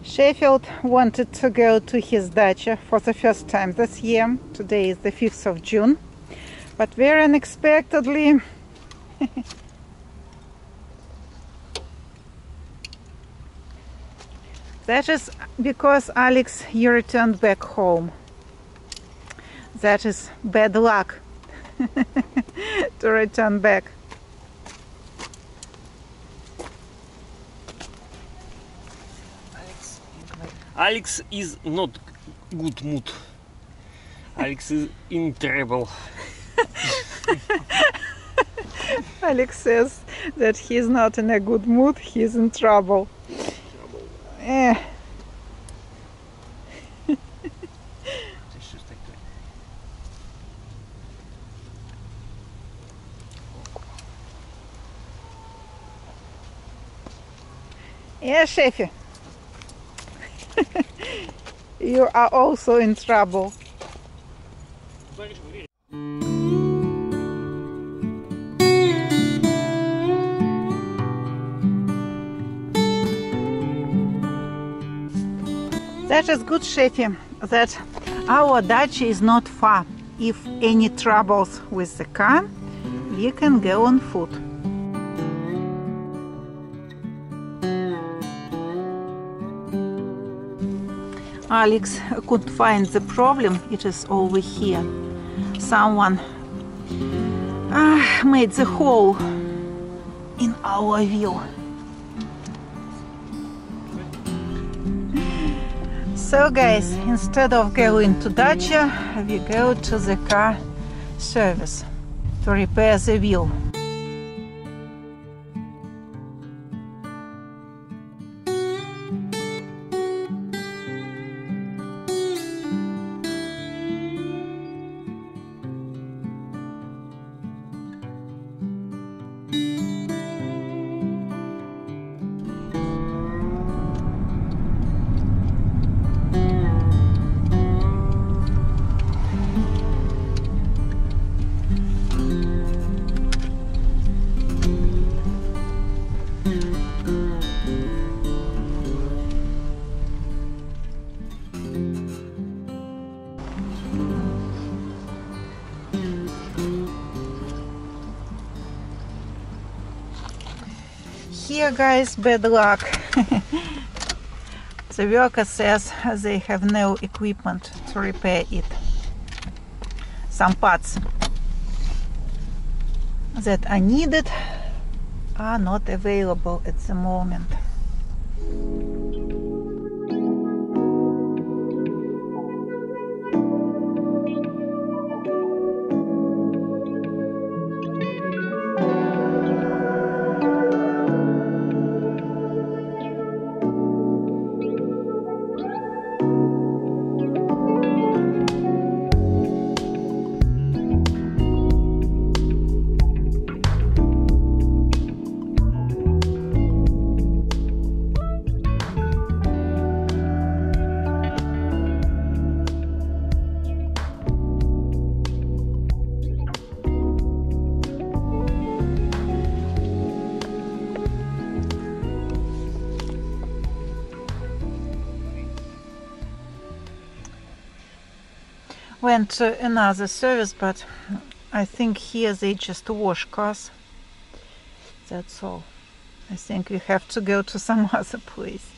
Sheffield wanted to go to his dacha for the first time this year. Today is the 5th of June. But very unexpectedly that is because Alex, you returned back home. That is bad luck to return back. Alex is not good mood. Alex is in trouble. Alex says that he's not in a good mood, he's in trouble. Yeah, Sheffy. You are also in trouble. That is good, Sheffy, that our dacha is not far. If any troubles with the car, we can go on foot. Alex could find the problem, it is over here. Someone made the hole in our wheel. So guys, instead of going to dacha, we go to the car service to repair the wheel. Here guys, bad luck. The worker says they have no equipment to repair it. Some parts that are needed are not available at the moment. Went to another service, but I think here they just wash cars. That's all. I think we have to go to some other place.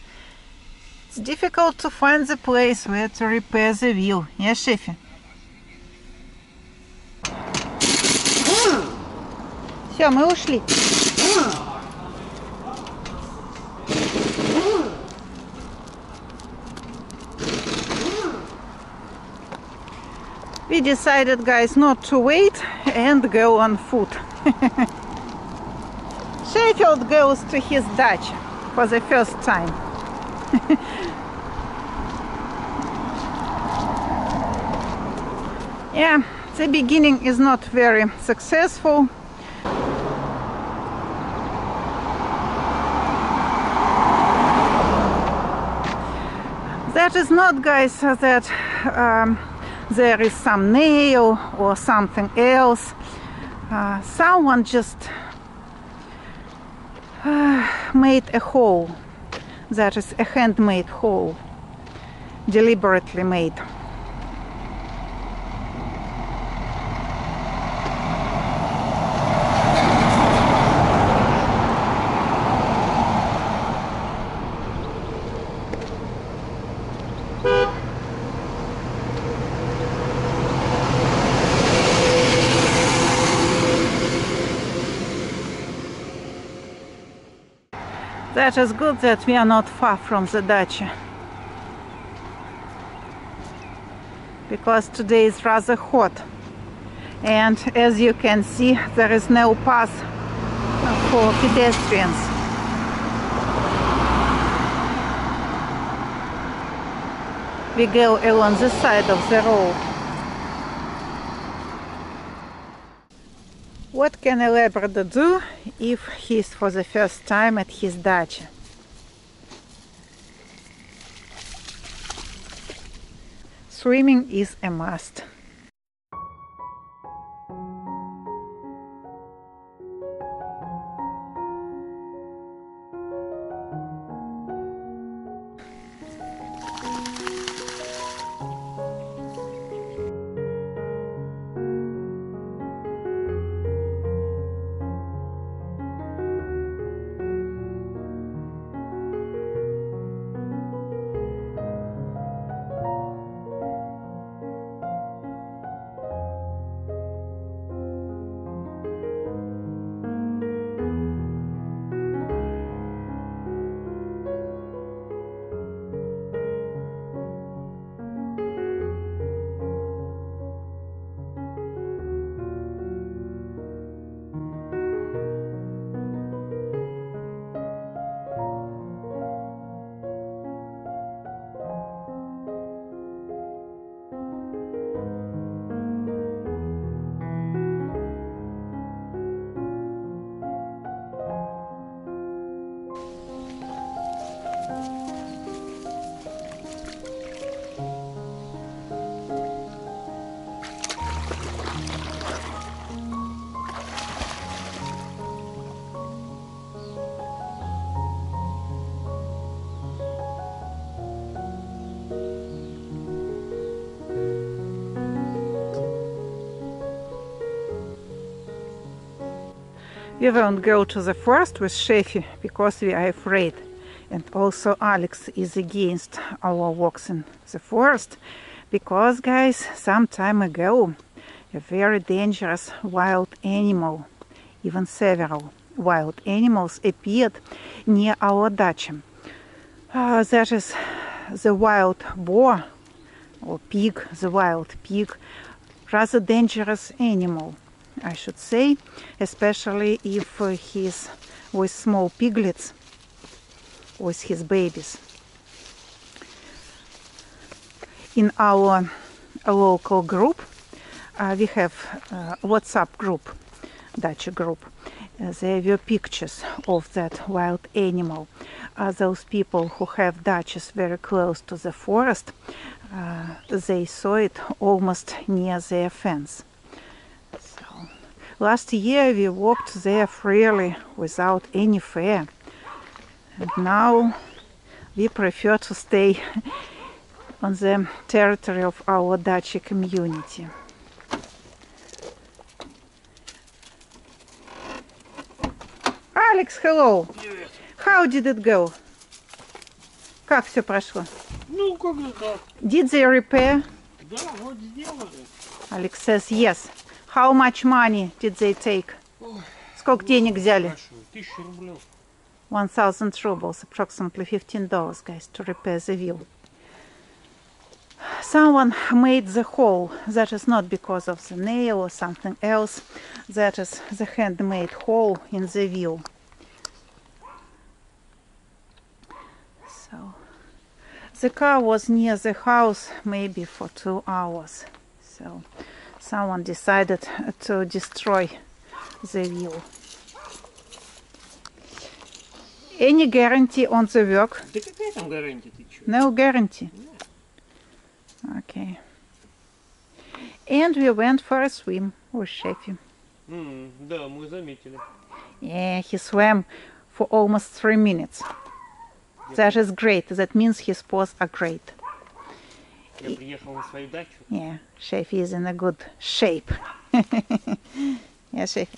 It's difficult to find the place where to repair the wheel. Yeah, Sheffy? Все, мы ушли. We decided, guys, not to wait and go on foot. Sheffield goes to his dacha for the first time. Yeah, the beginning is not very successful. That is not, guys, that there is some nail or something else. Someone just made a hole. That is a handmade hole, deliberately made. That is good that we are not far from the dacha, because today is rather hot, and as you can see, there is no path for pedestrians. We go along the side of the road. What can a Labrador do if he's for the first time at his dacha? Swimming is a must. We won't go to the forest with Sheffy because we are afraid. And also Alex is against our walks in the forest because, guys, some time ago a very dangerous wild animal, even several wild animals, appeared near our dacha. That is the wild boar or pig, the wild pig, rather dangerous animal, I should say, especially if he's with small piglets, with his babies. In our local group, we have a WhatsApp group, dacha group. There were pictures of that wild animal. Those people who have dachas very close to the forest, they saw it almost near their fence. Last year we walked there freely without any fear, and now we prefer to stay on the territory of our dacha community. Alex, hello! Привет. How did it go? Как все прошло? Ну, как-то так. Did they repair? Да, вот сделали. Alex says yes. How much money did they take? Сколько денег взяли? 1000 рублей. 1000 rubles, approximately $15, guys, to repair the wheel. Someone made the hole. That is not because of the nail or something else. That is the handmade hole in the wheel. So the car was near the house maybe for 2 hours. So someone decided to destroy the wheel. Any guarantee on the work? Да какая там гарантия, ты чё? No guarantee. Okay. And we went for a swim with Sheffy. Да, мы заметили. Yeah, he swam for almost 3 minutes. That is great. That means his paws are great. Я приехал на свою дачу. Yeah, Shafi is in a good shape. Yeah, Shafi.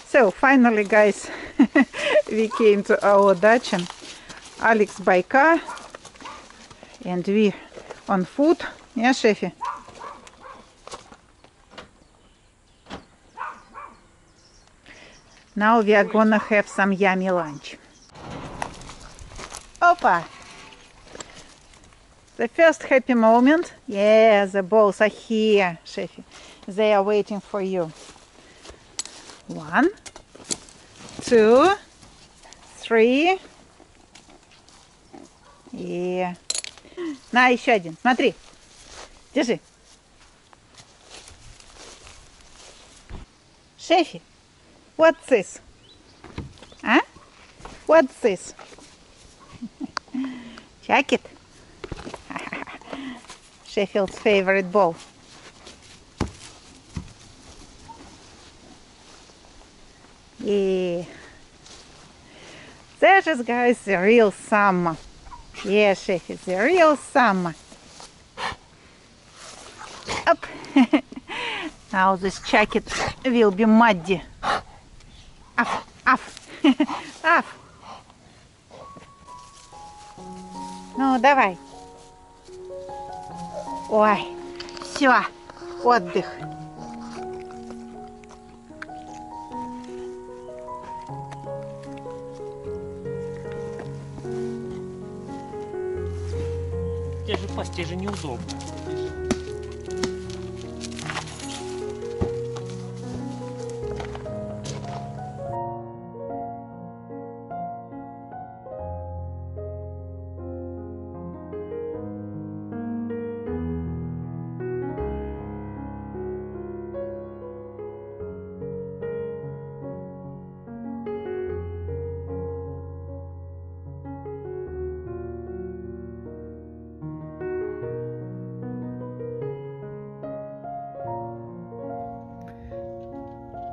So finally, guys, we came to our dacha. Alex by car, and we on foot. Yeah, Shafi. Now we are gonna have some yummy lunch. Opa! The first happy moment. Yeah, the balls are here, Shafi. They are waiting for you. 1, 2, 3. Yeah. На, еще один. Смотри. Держи. Shafi, what's this? А? What's this? Check it. Sheffield's favorite ball. Yeah. That is, guys, the real summer. Yeah, Sheffield, the real summer. Up. Now this jacket will be muddy. Up, up, up. Ну, давай. Ой, все, отдых. Тебе же пасть, тебе же неудобно.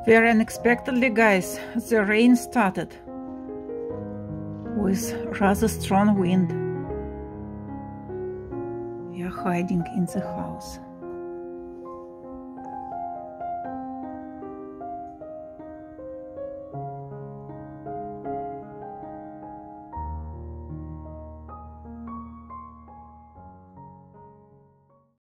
Very unexpectedly, guys, the rain started with rather strong wind. We are hiding in the house.